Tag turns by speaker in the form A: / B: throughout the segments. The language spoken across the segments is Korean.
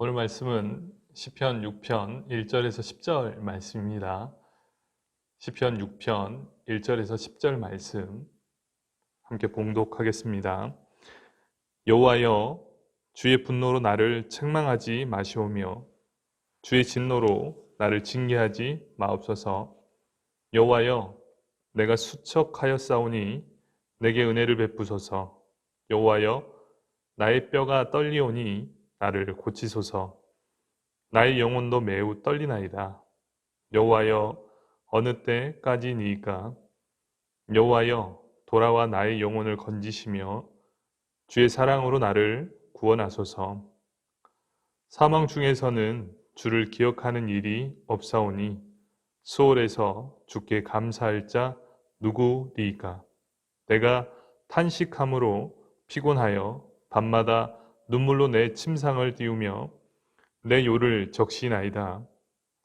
A: 오늘 말씀은 시편 6편 1절에서 10절 말씀입니다. 시편 6편 1절에서 10절 말씀 함께 봉독하겠습니다. 여호와여, 주의 분노로 나를 책망하지 마시오며 주의 진노로 나를 징계하지 마옵소서. 여호와여, 내가 수척하였사오니 내게 은혜를 베푸소서. 여호와여, 나의 뼈가 떨리오니 나를 고치소서. 나의 영혼도 매우 떨리나이다. 여호와여, 어느 때까지니이까? 여호와여, 돌아와 나의 영혼을 건지시며 주의 사랑으로 나를 구원하소서. 사망 중에서는 주를 기억하는 일이 없사오니 수월에서 주께 감사할 자 누구리이까? 내가 탄식함으로 피곤하여 밤마다 눈물로 내 침상을 띄우며 내 요를 적시나이다.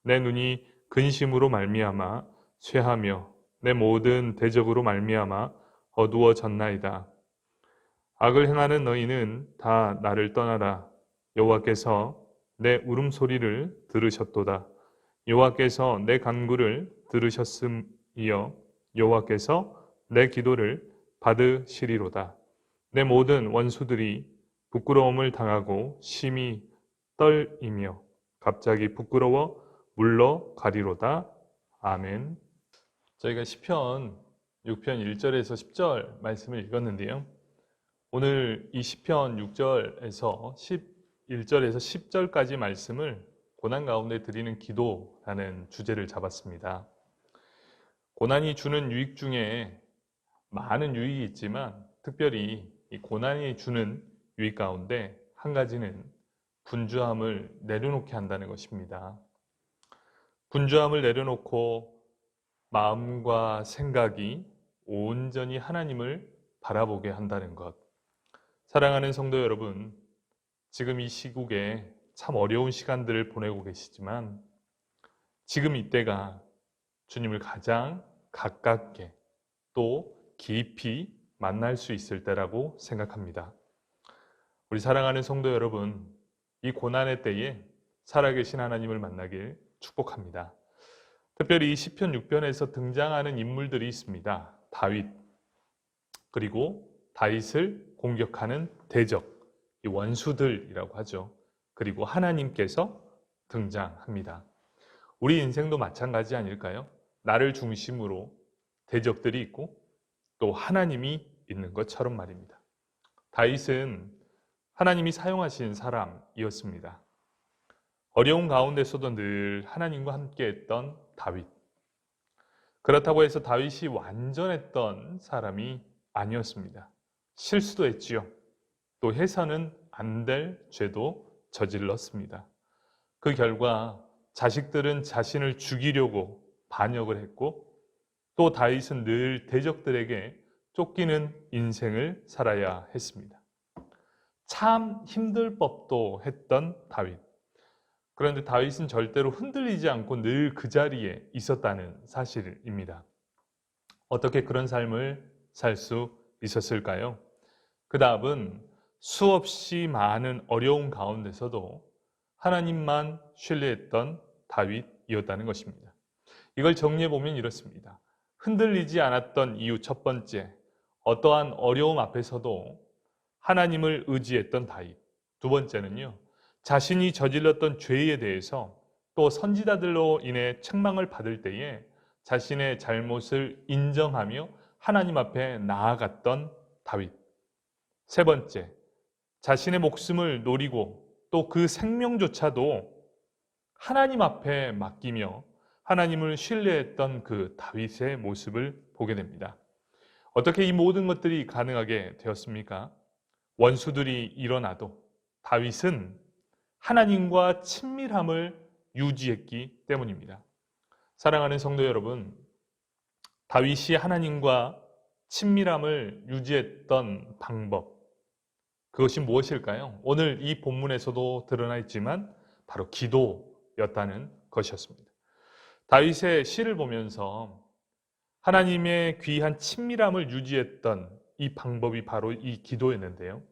A: 내 눈이 근심으로 말미암아 쇠하며 내 모든 대적으로 말미암아 어두워졌나이다. 악을 행하는 너희는 다 나를 떠나라. 여호와께서 내 울음소리를 들으셨도다. 여호와께서 내 간구를 들으셨음이여 여호와께서 내 기도를 받으시리로다. 내 모든 원수들이 부끄러움을 당하고 심히 떨이며 갑자기 부끄러워 물러가리로다. 아멘. 저희가 시편 6편 1절에서 10절 말씀을 읽었는데요. 오늘 이 시편 6절에서 11절에서 10절까지 말씀을 고난 가운데 드리는 기도라는 주제를 잡았습니다. 고난이 주는 유익 중에 많은 유익이 있지만 특별히 이 고난이 주는 유익 가운데 한 가지는 분주함을 내려놓게 한다는 것입니다. 분주함을 내려놓고 마음과 생각이 온전히 하나님을 바라보게 한다는 것. 사랑하는 성도 여러분, 지금 이 시국에 참 어려운 시간들을 보내고 계시지만 지금 이때가 주님을 가장 가깝게 또 깊이 만날 수 있을 때라고 생각합니다. 우리 사랑하는 성도 여러분, 이 고난의 때에 살아계신 하나님을 만나길 축복합니다. 특별히 이 시편 6편에서 등장하는 인물들이 있습니다. 다윗, 그리고 다윗을 공격하는 대적, 이 원수들이라고 하죠. 그리고 하나님께서 등장합니다. 우리 인생도 마찬가지 아닐까요? 나를 중심으로 대적들이 있고 또 하나님이 있는 것처럼 말입니다. 다윗은 하나님이 사용하신 사람이었습니다. 어려운 가운데서도 늘 하나님과 함께했던 다윗. 그렇다고 해서 다윗이 완전했던 사람이 아니었습니다. 실수도 했지요. 또 해서는 안 될 죄도 저질렀습니다. 그 결과 자식들은 자신을 죽이려고 반역을 했고 또 다윗은 늘 대적들에게 쫓기는 인생을 살아야 했습니다. 참 힘들 법도 했던 다윗. 그런데 다윗은 절대로 흔들리지 않고 늘 그 자리에 있었다는 사실입니다. 어떻게 그런 삶을 살 수 있었을까요? 그 답은 수없이 많은 어려운 가운데서도 하나님만 신뢰했던 다윗이었다는 것입니다. 이걸 정리해 보면 이렇습니다. 흔들리지 않았던 이유 첫 번째, 어떠한 어려움 앞에서도 하나님을 의지했던 다윗. 두 번째는요, 자신이 저질렀던 죄에 대해서 또 선지자들로 인해 책망을 받을 때에 자신의 잘못을 인정하며 하나님 앞에 나아갔던 다윗. 세 번째, 자신의 목숨을 노리고 또 그 생명조차도 하나님 앞에 맡기며 하나님을 신뢰했던 그 다윗의 모습을 보게 됩니다. 어떻게 이 모든 것들이 가능하게 되었습니까? 원수들이 일어나도 다윗은 하나님과 친밀함을 유지했기 때문입니다. 사랑하는 성도 여러분, 다윗이 하나님과 친밀함을 유지했던 방법, 그것이 무엇일까요? 오늘 이 본문에서도 드러나 있지만 바로 기도였다는 것이었습니다. 다윗의 시를 보면서 하나님의 귀한 친밀함을 유지했던 이 방법이 바로 이 기도였는데요.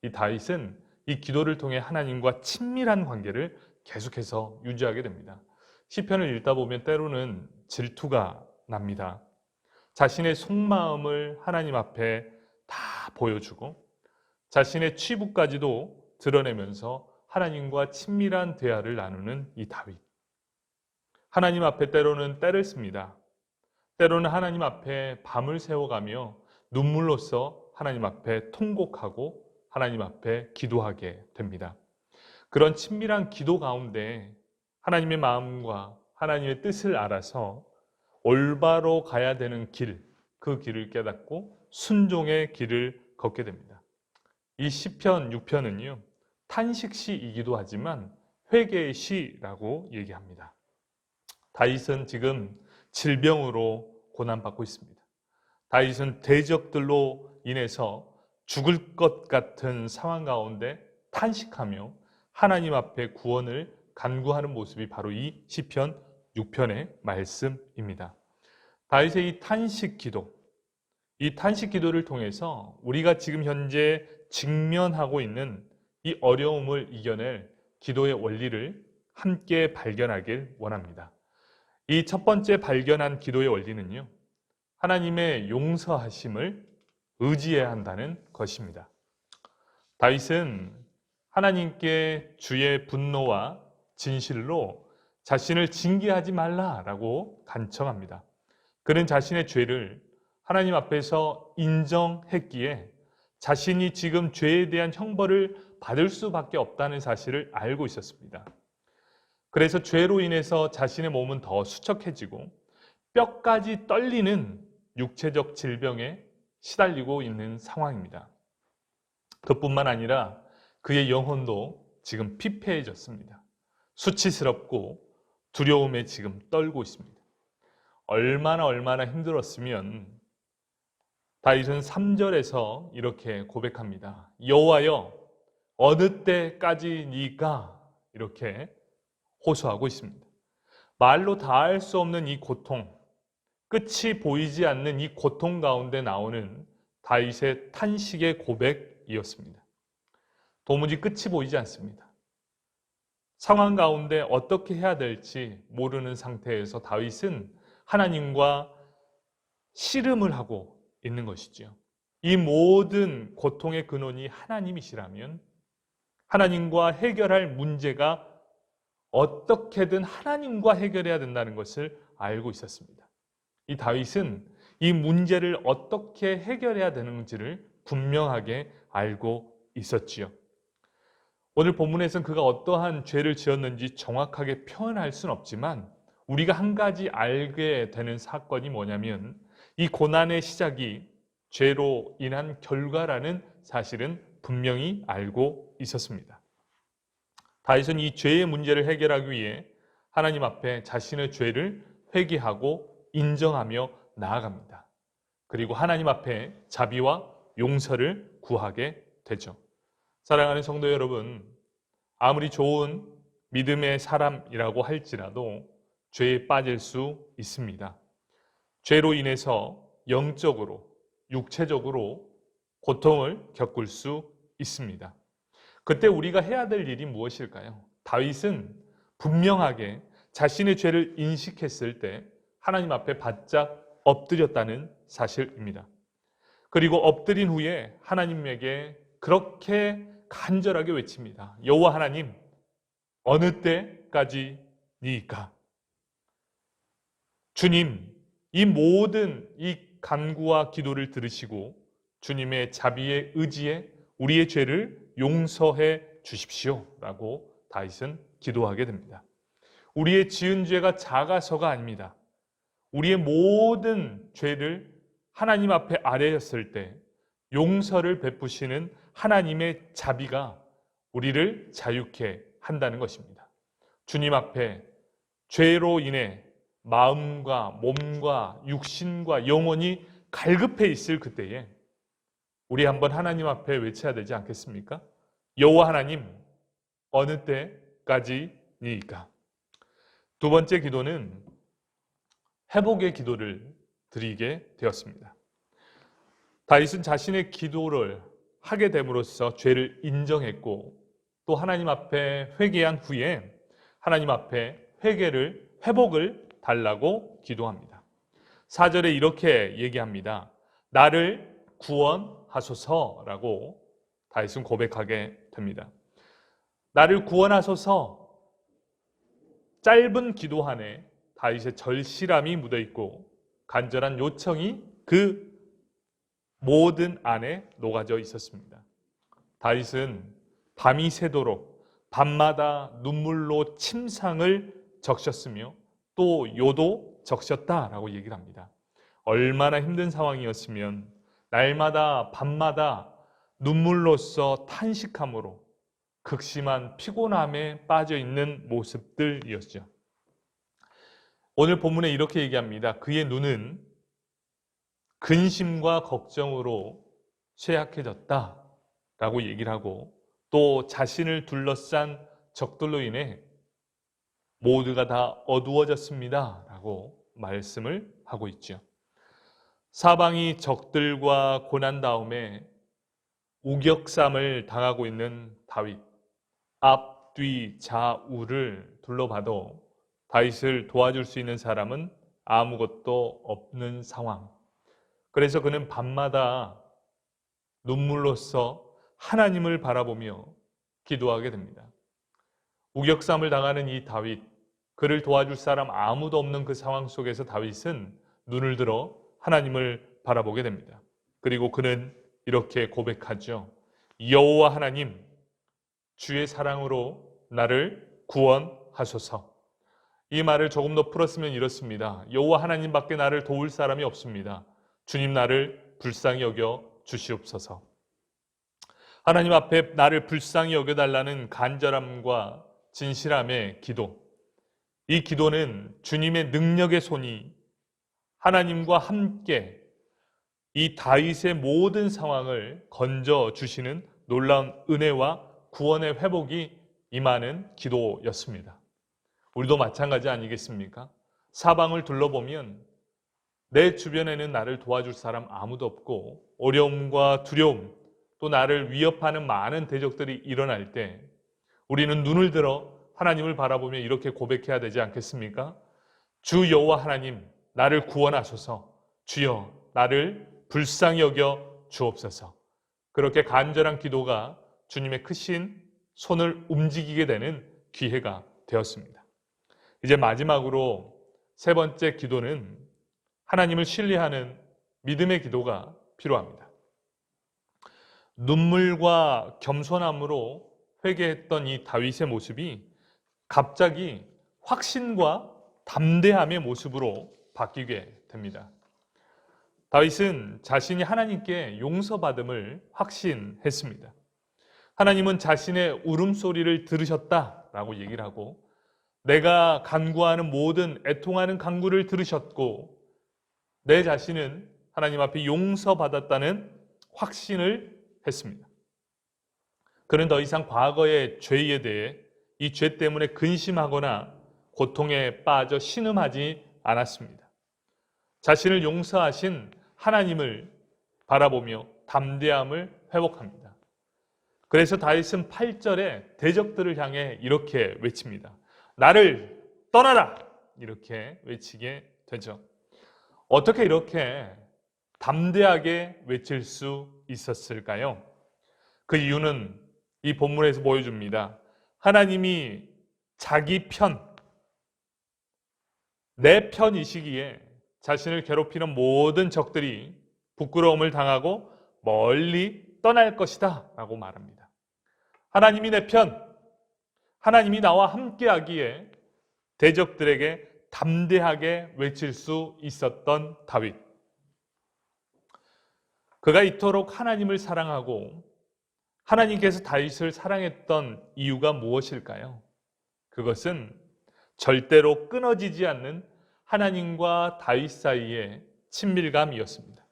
A: 이 다윗은 이 기도를 통해 하나님과 친밀한 관계를 계속해서 유지하게 됩니다. 시편을 읽다 보면 때로는 질투가 납니다. 자신의 속마음을 하나님 앞에 다 보여주고 자신의 취부까지도 드러내면서 하나님과 친밀한 대화를 나누는 이 다윗. 하나님 앞에 때로는 때를 씁니다. 때로는 하나님 앞에 밤을 새워가며 눈물로써 하나님 앞에 통곡하고 하나님 앞에 기도하게 됩니다. 그런 친밀한 기도 가운데 하나님의 마음과 하나님의 뜻을 알아서 올바로 가야 되는 길, 그 길을 깨닫고 순종의 길을 걷게 됩니다. 이 시편 6편은요, 탄식시이기도 하지만 회개의 시라고 얘기합니다. 다윗은 지금 질병으로 고난받고 있습니다. 다윗은 대적들로 인해서 죽을 것 같은 상황 가운데 탄식하며 하나님 앞에 구원을 간구하는 모습이 바로 이 시편 6편의 말씀입니다. 다윗의 이 탄식 기도를 통해서 우리가 지금 현재 직면하고 있는 이 어려움을 이겨낼 기도의 원리를 함께 발견하길 원합니다. 이 첫 번째 발견한 기도의 원리는요, 하나님의 용서하심을 의지해야 한다는 것입니다. 다윗은 하나님께 주의 분노와 진실로 자신을 징계하지 말라라고 간청합니다. 그는 자신의 죄를 하나님 앞에서 인정했기에 자신이 지금 죄에 대한 형벌을 받을 수밖에 없다는 사실을 알고 있었습니다. 그래서 죄로 인해서 자신의 몸은 더 수척해지고 뼈까지 떨리는 육체적 질병에 시달리고 있는 상황입니다. 그뿐만 아니라 그의 영혼도 지금 피폐해졌습니다. 수치스럽고 두려움에 지금 떨고 있습니다. 얼마나 힘들었으면 다윗은 3절에서 이렇게 고백합니다. 여호와여, 어느 때까지니까? 이렇게 호소하고 있습니다. 말로 다할 수 없는 이 고통, 끝이 보이지 않는 이 고통 가운데 나오는 다윗의 탄식의 고백이었습니다. 도무지 끝이 보이지 않습니다. 상황 가운데 어떻게 해야 될지 모르는 상태에서 다윗은 하나님과 씨름을 하고 있는 것이지요. 이 모든 고통의 근원이 하나님이시라면 하나님과 해결할 문제가 어떻게든 하나님과 해결해야 된다는 것을 알고 있었습니다. 이 다윗은 이 문제를 어떻게 해결해야 되는지를 분명하게 알고 있었지요. 오늘 본문에서는 그가 어떠한 죄를 지었는지 정확하게 표현할 수는 없지만 우리가 한 가지 알게 되는 사건이 뭐냐면 이 고난의 시작이 죄로 인한 결과라는 사실은 분명히 알고 있었습니다. 다윗은 이 죄의 문제를 해결하기 위해 하나님 앞에 자신의 죄를 회개하고 인정하며 나아갑니다. 그리고 하나님 앞에 자비와 용서를 구하게 되죠. 사랑하는 성도 여러분, 아무리 좋은 믿음의 사람이라고 할지라도 죄에 빠질 수 있습니다. 죄로 인해서 영적으로, 육체적으로 고통을 겪을 수 있습니다. 그때 우리가 해야 될 일이 무엇일까요? 다윗은 분명하게 자신의 죄를 인식했을 때 하나님 앞에 바짝 엎드렸다는 사실입니다. 그리고 엎드린 후에 하나님에게 그렇게 간절하게 외칩니다. 여호와 하나님, 어느 때까지니까? 주님, 이 모든 이 간구와 기도를 들으시고 주님의 자비의 의지에 우리의 죄를 용서해 주십시오 라고 다윗은 기도하게 됩니다. 우리의 지은 죄가 작아서가 아닙니다. 우리의 모든 죄를 하나님 앞에 아뢰었을 때 용서를 베푸시는 하나님의 자비가 우리를 자유케 한다는 것입니다. 주님 앞에 죄로 인해 마음과 몸과 육신과 영혼이 갈급해 있을 그때에 우리 한번 하나님 앞에 외쳐야 되지 않겠습니까? 여호와 하나님, 어느 때까지니까? 두 번째 기도는 회복의 기도를 드리게 되었습니다. 다윗은 자신의 기도를 하게 됨으로써 죄를 인정했고 또 하나님 앞에 회개한 후에 하나님 앞에 회복을 달라고 기도합니다. 4절에 이렇게 얘기합니다. 나를 구원하소서라고 다윗은 고백하게 됩니다. 나를 구원하소서. 짧은 기도 안에 다윗의 절실함이 묻어 있고 간절한 요청이 그 모든 안에 녹아져 있었습니다. 다윗은 밤이 새도록 밤마다 눈물로 침상을 적셨으며 또 요도 적셨다라고 얘기를 합니다. 얼마나 힘든 상황이었으면 날마다 밤마다 눈물로써 탄식함으로 극심한 피곤함에 빠져 있는 모습들이었죠. 오늘 본문에 이렇게 얘기합니다. 그의 눈은 근심과 걱정으로 쇠약해졌다라고 얘기를 하고 또 자신을 둘러싼 적들로 인해 모두가 다 어두워졌습니다라고 말씀을 하고 있죠. 사방이 적들과 고난 다음에 우격삼을 당하고 있는 다윗. 앞, 뒤, 좌우를 둘러봐도 다윗을 도와줄 수 있는 사람은 아무것도 없는 상황. 그래서 그는 밤마다 눈물로써 하나님을 바라보며 기도하게 됩니다. 우격삼을 당하는 이 다윗, 그를 도와줄 사람 아무도 없는 그 상황 속에서 다윗은 눈을 들어 하나님을 바라보게 됩니다. 그리고 그는 이렇게 고백하죠. 여호와 하나님, 주의 사랑으로 나를 구원하소서. 이 말을 조금 더 풀었으면 이렇습니다. 여호와 하나님밖에 나를 도울 사람이 없습니다. 주님 나를 불쌍히 여겨 주시옵소서. 하나님 앞에 나를 불쌍히 여겨달라는 간절함과 진실함의 기도. 이 기도는 주님의 능력의 손이 하나님과 함께 이 다윗의 모든 상황을 건져 주시는 놀라운 은혜와 구원의 회복이 임하는 기도였습니다. 우리도 마찬가지 아니겠습니까? 사방을 둘러보면 내 주변에는 나를 도와줄 사람 아무도 없고 어려움과 두려움 또 나를 위협하는 많은 대적들이 일어날 때 우리는 눈을 들어 하나님을 바라보며 이렇게 고백해야 되지 않겠습니까? 주 여호와 하나님, 나를 구원하소서. 주여, 나를 불쌍히 여겨 주옵소서. 그렇게 간절한 기도가 주님의 크신 손을 움직이게 되는 기회가 되었습니다. 이제 마지막으로 세 번째 기도는 하나님을 신뢰하는 믿음의 기도가 필요합니다. 눈물과 겸손함으로 회개했던 이 다윗의 모습이 갑자기 확신과 담대함의 모습으로 바뀌게 됩니다. 다윗은 자신이 하나님께 용서받음을 확신했습니다. 하나님은 자신의 울음소리를 들으셨다라고 얘기를 하고 내가 간구하는 모든 애통하는 간구를 들으셨고 내 자신은 하나님 앞에 용서받았다는 확신을 했습니다. 그는 더 이상 과거의 죄에 대해 이 죄 때문에 근심하거나 고통에 빠져 신음하지 않았습니다. 자신을 용서하신 하나님을 바라보며 담대함을 회복합니다. 그래서 다윗은 8절에 대적들을 향해 이렇게 외칩니다. 나를 떠나라! 이렇게 외치게 되죠. 어떻게 이렇게 담대하게 외칠 수 있었을까요? 그 이유는 이 본문에서 보여줍니다. 하나님이 자기 편, 내 편이시기에 자신을 괴롭히는 모든 적들이 부끄러움을 당하고 멀리 떠날 것이다 라고 말합니다. 하나님이 내 편, 하나님이 나와 함께하기에 대적들에게 담대하게 외칠 수 있었던 다윗. 그가 이토록 하나님을 사랑하고 하나님께서 다윗을 사랑했던 이유가 무엇일까요? 그것은 절대로 끊어지지 않는 하나님과 다윗 사이의 친밀감이었습니다.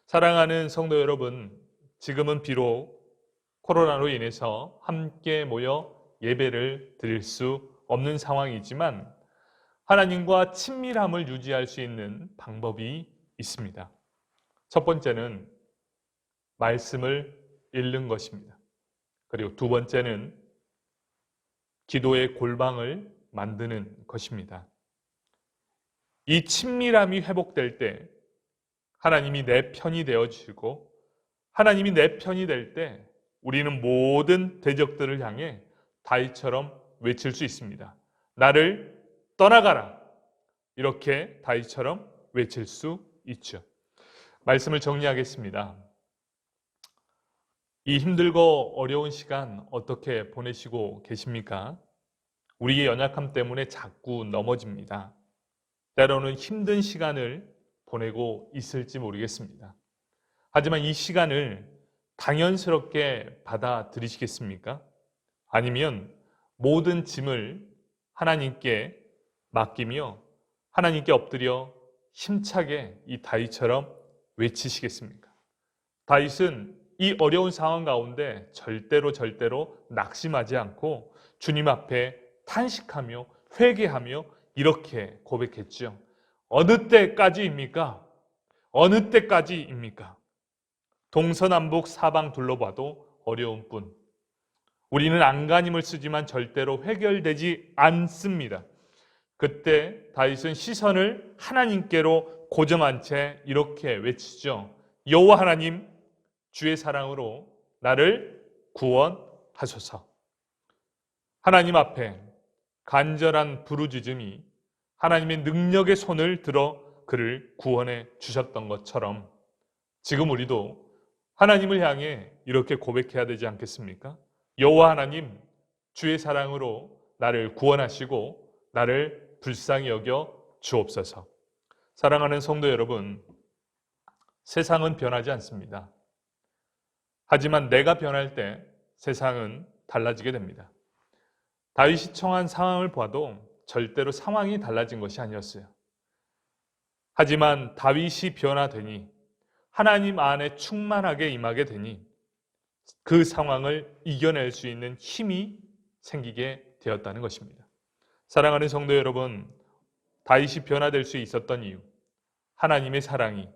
A: 사랑하는 성도 여러분, 지금은 비록 코로나로 인해서 함께 모여 예배를 드릴 수 없는 상황이지만 하나님과 친밀함을 유지할 수 있는 방법이 있습니다. 첫 번째는 말씀을 읽는 것입니다. 그리고 두 번째는 기도의 골방을 만드는 것입니다. 이 친밀함이 회복될 때 하나님이 내 편이 되어주시고, 하나님이 내 편이 될 때 우리는 모든 대적들을 향해 다윗처럼 외칠 수 있습니다. 나를 떠나가라. 이렇게 다윗처럼 외칠 수 있죠. 말씀을 정리하겠습니다. 이 힘들고 어려운 시간 어떻게 보내시고 계십니까? 우리의 연약함 때문에 자꾸 넘어집니다. 때로는 힘든 시간을 보내고 있을지 모르겠습니다. 하지만 이 시간을 당연스럽게 받아들이시겠습니까? 아니면 모든 짐을 하나님께 맡기며 하나님께 엎드려 힘차게 이 다윗처럼 외치시겠습니까? 다윗은 이 어려운 상황 가운데 절대로 낙심하지 않고 주님 앞에 탄식하며 회개하며 이렇게 고백했죠. 어느 때까지입니까? 어느 때까지입니까? 동서남북 사방 둘러봐도 어려운 뿐. 우리는 안간힘을 쓰지만 절대로 해결되지 않습니다. 그때 다윗은 시선을 하나님께로 고정한 채 이렇게 외치죠. 여호와 하나님, 주의 사랑으로 나를 구원하소서. 하나님 앞에 간절한 부르짖음이 하나님의 능력의 손을 들어 그를 구원해 주셨던 것처럼 지금 우리도 하나님을 향해 이렇게 고백해야 되지 않겠습니까? 여호와 하나님, 주의 사랑으로 나를 구원하시고 나를 불쌍히 여겨 주옵소서. 사랑하는 성도 여러분, 세상은 변하지 않습니다. 하지만 내가 변할 때 세상은 달라지게 됩니다. 다윗이 처한 상황을 봐도 절대로 상황이 달라진 것이 아니었어요. 하지만 다윗이 변화되니 하나님 안에 충만하게 임하게 되니 그 상황을 이겨낼 수 있는 힘이 생기게 되었다는 것입니다. 사랑하는 성도 여러분, 다윗이 변화될 수 있었던 이유, 하나님의 사랑이,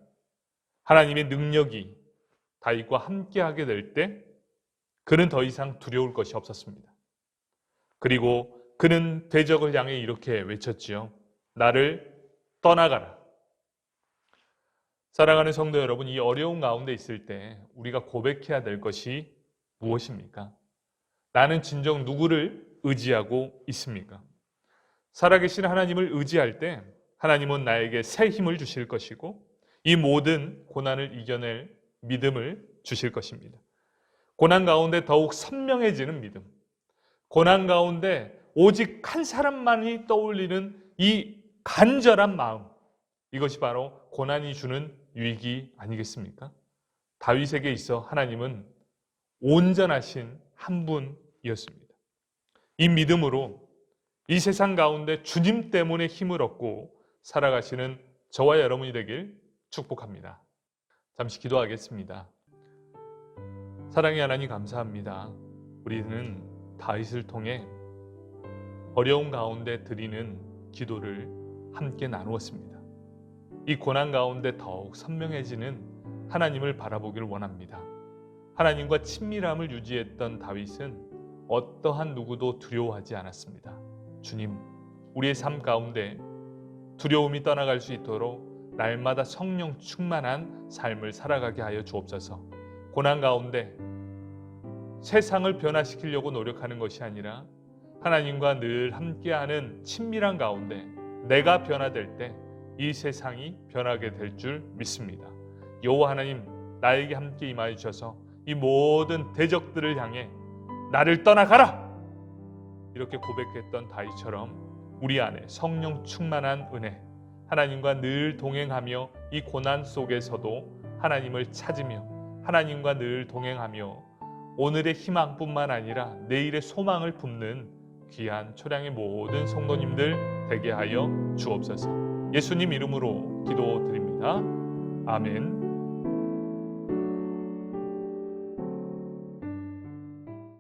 A: 하나님의 능력이 다윗과 함께하게 될 때 그는 더 이상 두려울 것이 없었습니다. 그리고 그는 대적을 향해 이렇게 외쳤지요. 나를 떠나가라. 사랑하는 성도 여러분, 이 어려운 가운데 있을 때 우리가 고백해야 될 것이 무엇입니까? 나는 진정 누구를 의지하고 있습니까? 살아계신 하나님을 의지할 때 하나님은 나에게 새 힘을 주실 것이고 이 모든 고난을 이겨낼 믿음을 주실 것입니다. 고난 가운데 더욱 선명해지는 믿음, 고난 가운데 오직 한 사람만이 떠올리는 이 간절한 마음, 이것이 바로 고난이 주는 유익이 아니겠습니까? 다윗에게 있어 하나님은 온전하신 한 분이었습니다. 이 믿음으로 이 세상 가운데 주님 때문에 힘을 얻고 살아가시는 저와 여러분이 되길 축복합니다. 잠시 기도하겠습니다. 사랑의 하나님, 감사합니다. 우리는 다윗을 통해 어려운 가운데 드리는 기도를 함께 나누었습니다. 이 고난 가운데 더욱 선명해지는 하나님을 바라보기를 원합니다. 하나님과 친밀함을 유지했던 다윗은 어떠한 누구도 두려워하지 않았습니다. 주님, 우리의 삶 가운데 두려움이 떠나갈 수 있도록 날마다 성령 충만한 삶을 살아가게 하여 주옵소서. 고난 가운데 세상을 변화시키려고 노력하는 것이 아니라 하나님과 늘 함께하는 친밀한 가운데 내가 변화될 때 이 세상이 변하게 될 줄 믿습니다. 여호와 하나님, 나에게 함께 임하여 주셔서 이 모든 대적들을 향해 나를 떠나가라! 이렇게 고백했던 다윗처럼 우리 안에 성령 충만한 은혜, 하나님과 늘 동행하며 이 고난 속에서도 하나님을 찾으며 하나님과 늘 동행하며 오늘의 희망뿐만 아니라 내일의 소망을 품는 귀한 초량의 모든 성도님들 되게 하여 주옵소서. 예수님 이름으로 기도드립니다. 아멘.